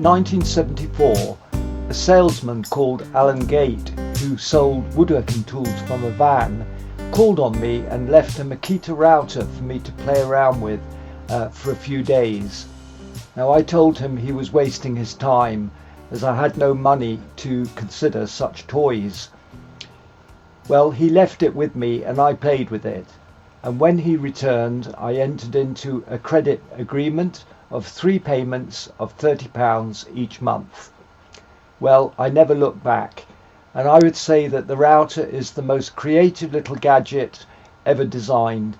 1974, a salesman called Alan Gate, who sold woodworking tools from a van, called on me and left a Makita router for me to play around with for a few days. Now, I told him he was wasting his time, as I had no money to consider such toys. Well, he left it with me and I played with it. And when he returned, I entered into a credit agreement of 3 payments of £30 each month. Well, I never looked back, and I would say that the router is the most creative little gadget ever designed.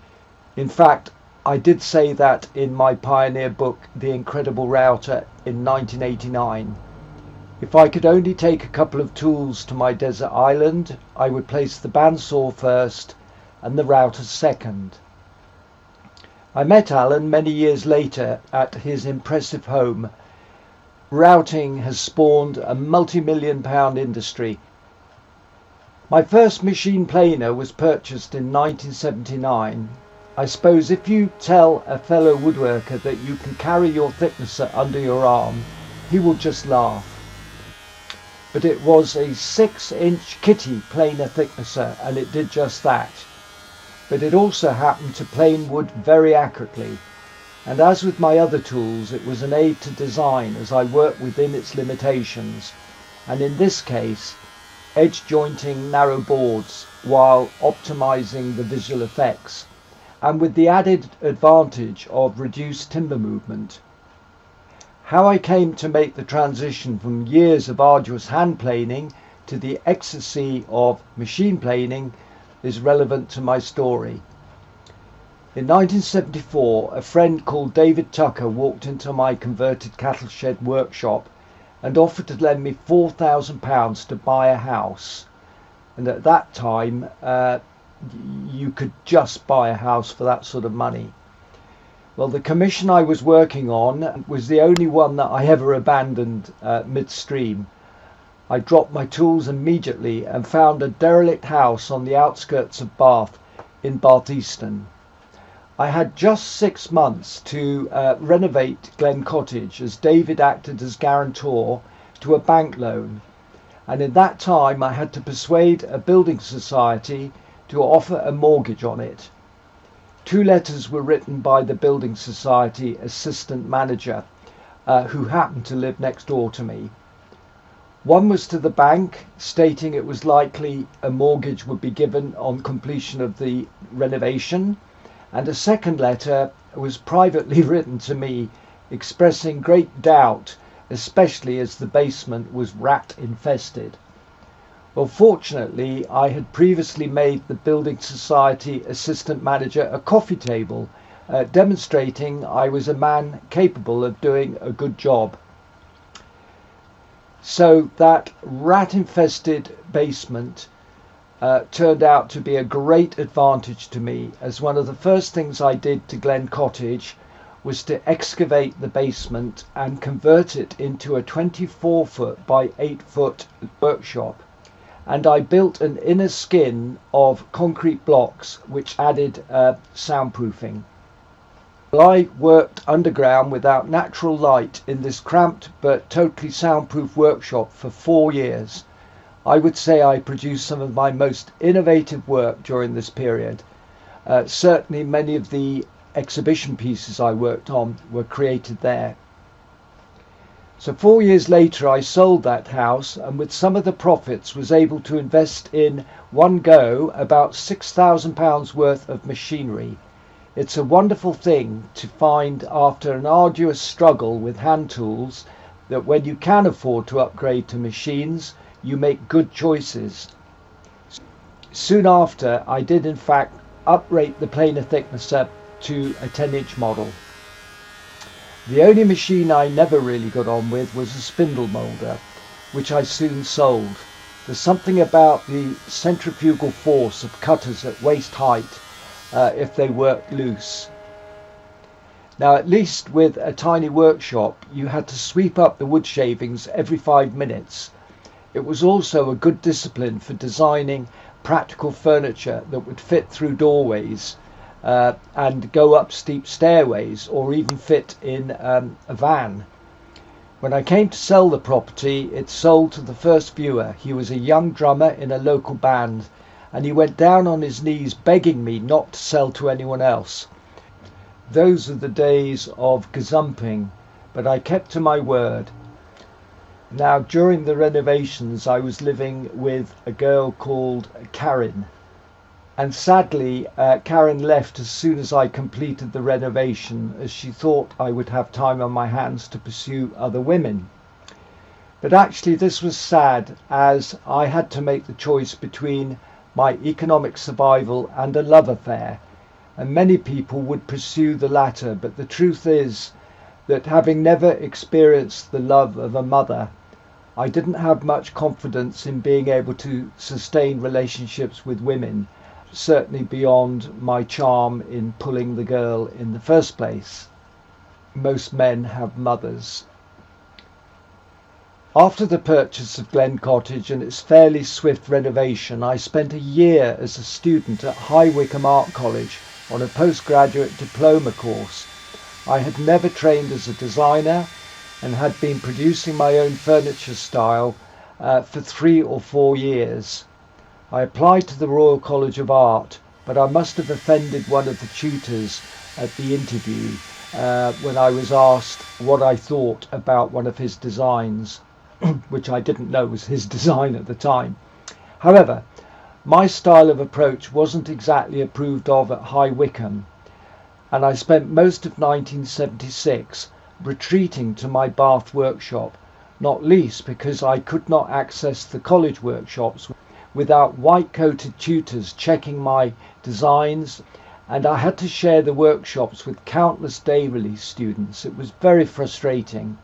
In fact, I did say that in my pioneer book, The Incredible Router, in 1989. If I could only take a couple of tools to my desert island, I would place the bandsaw first and the router second. I met Alan many years later at his impressive home. Routing has spawned a multi-million-pound industry. My first machine planer was purchased in 1979. I suppose if you tell a fellow woodworker that you can carry your thicknesser under your arm, he will just laugh. But it was a 6-inch kitty planer thicknesser, and it did just that. But it also happened to plane wood very accurately, and as with my other tools, it was an aid to design as I worked within its limitations, and in this case, edge jointing narrow boards while optimizing the visual effects, and with the added advantage of reduced timber movement. How I came to make the transition from years of arduous hand planing to the ecstasy of machine planing is relevant to my story. In 1974, a friend called David Tucker walked into my converted cattle shed workshop and offered to lend me £4,000 to buy a house. And at that time, you could just buy a house for that sort of money. Well, the commission I was working on was the only one that I ever abandoned midstream. I dropped my tools immediately and found a derelict house on the outskirts of Bath in Bath Easton. I had just 6 months to renovate Glen Cottage, as David acted as guarantor to a bank loan, and in that time I had to persuade a building society to offer a mortgage on it. 2 letters were written by the building society assistant manager, who happened to live next door to me. One was to the bank, stating it was likely a mortgage would be given on completion of the renovation, and a second letter was privately written to me, expressing great doubt, especially as the basement was rat infested. Well, fortunately, I had previously made the building society assistant manager a coffee table, demonstrating I was a man capable of doing a good job. So that rat-infested basement turned out to be a great advantage to me, as one of the first things I did to Glen Cottage was to excavate the basement and convert it into a 24-foot by 8-foot workshop. And I built an inner skin of concrete blocks which added soundproofing. I worked underground without natural light in this cramped but totally soundproof workshop for 4 years. I would say I produced some of my most innovative work during this period. Certainly many of the exhibition pieces I worked on were created there. So 4 years later I sold that house, and with some of the profits was able to invest in one go about £6,000 worth of machinery. It's a wonderful thing to find after an arduous struggle with hand tools that when you can afford to upgrade to machines, you make good choices. Soon after, I did in fact uprate the planer thicknesser to a 10-inch model. The only machine I never really got on with was a spindle moulder, which I soon sold. There's something about the centrifugal force of cutters at waist height if they work loose. Now, at least with a tiny workshop, you had to sweep up the wood shavings every 5 minutes. It was also a good discipline for designing practical furniture that would fit through doorways and go up steep stairways, or even fit in a van. When I came to sell the property, it sold to the first viewer. He was a young drummer in a local band, and he went down on his knees begging me not to sell to anyone else. Those are the days of gazumping, but I kept to my word. Now, during the renovations, I was living with a girl called Karen. And sadly, Karen left as soon as I completed the renovation, as she thought I would have time on my hands to pursue other women. But actually this was sad, as I had to make the choice between my economic survival and a love affair. And many people would pursue the latter, but the truth is that having never experienced the love of a mother, I didn't have much confidence in being able to sustain relationships with women, certainly beyond my charm in pulling the girl in the first place. Most men have mothers. After the purchase of Glen Cottage and its fairly swift renovation, I spent a year as a student at High Wycombe Art College on a postgraduate diploma course. I had never trained as a designer and had been producing my own furniture style for 3 or 4 years. I applied to the Royal College of Art, but I must have offended one of the tutors at the interview when I was asked what I thought about one of his designs, which I didn't know was his design at the time. However, my style of approach wasn't exactly approved of at High Wycombe, and I spent most of 1976 retreating to my Bath workshop, not least because I could not access the college workshops without white-coated tutors checking my designs, and I had to share the workshops with countless day release students. It was very frustrating.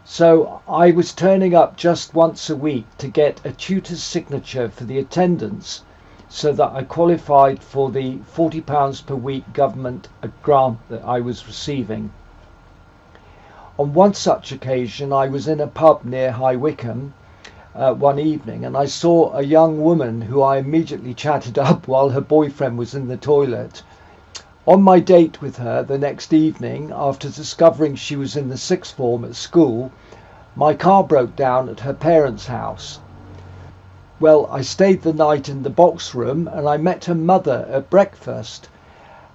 So I was turning up just once a week to get a tutor's signature for the attendance so that I qualified for the £40 per week government grant that I was receiving. On one such occasion, I was in a pub near High Wycombe one evening, and I saw a young woman who I immediately chatted up while her boyfriend was in the toilet. On my date with her the next evening, after discovering she was in the sixth form at school, my car broke down at her parents' house. Well, I stayed the night in the box room and I met her mother at breakfast.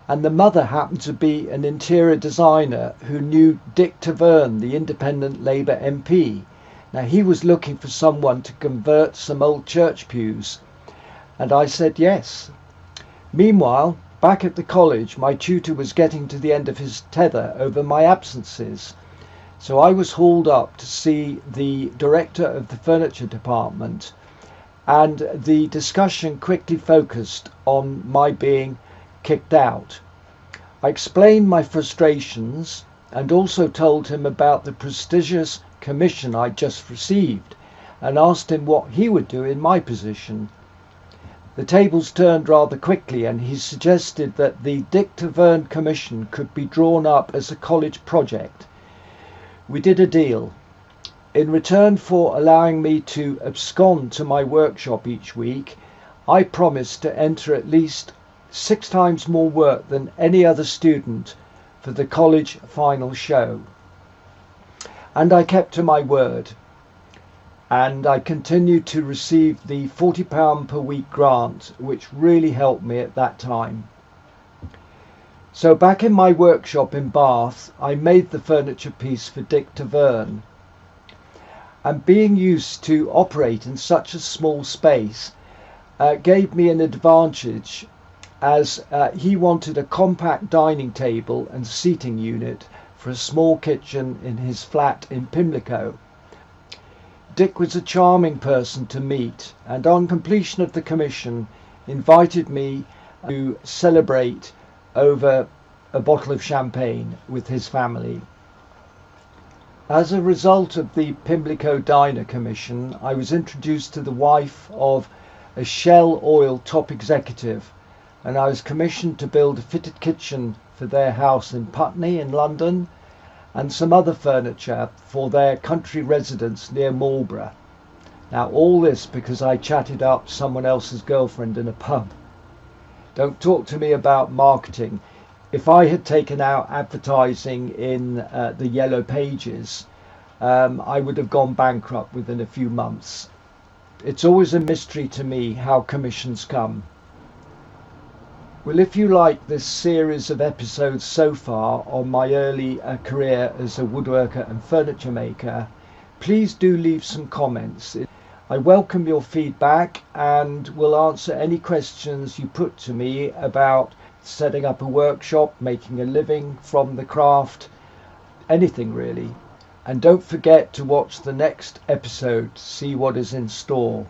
And the mother happened to be an interior designer who knew Dick Taverne, the independent Labour MP. Now, he was looking for someone to convert some old church pews, and I said yes. Meanwhile, back at the college, my tutor was getting to the end of his tether over my absences. So I was hauled up to see the director of the furniture department, and the discussion quickly focused on my being kicked out. I explained my frustrations and also told him about the prestigious commission I'd just received and asked him what he would do in my position. The tables turned rather quickly and he suggested that the Dick Taverne commission could be drawn up as a college project. We did a deal. In return for allowing me to abscond to my workshop each week, I promised to enter at least 6 times more work than any other student for the college final show. And I kept to my word, and I continued to receive the £40 per week grant, which really helped me at that time. So back in my workshop in Bath, I made the furniture piece for Dick Taverne. And being used to operate in such a small space gave me an advantage, as he wanted a compact dining table and seating unit for a small kitchen in his flat in Pimlico. Dick was a charming person to meet, and on completion of the commission invited me to celebrate over a bottle of champagne with his family. As a result of the Pimlico Diner Commission, I was introduced to the wife of a Shell Oil top executive, and I was commissioned to build a fitted kitchen for their house in Putney in London and some other furniture for their country residence near Marlborough. Now, all this because I chatted up someone else's girlfriend in a pub. Don't talk to me about marketing. If I had taken out advertising in the Yellow Pages, I would have gone bankrupt within a few months. It's always a mystery to me how commissions come. Well, if you like this series of episodes so far on my early career as a woodworker and furniture maker, please do leave some comments. I welcome your feedback and will answer any questions you put to me about setting up a workshop, making a living from the craft, anything really. And don't forget to watch the next episode to see what is in store.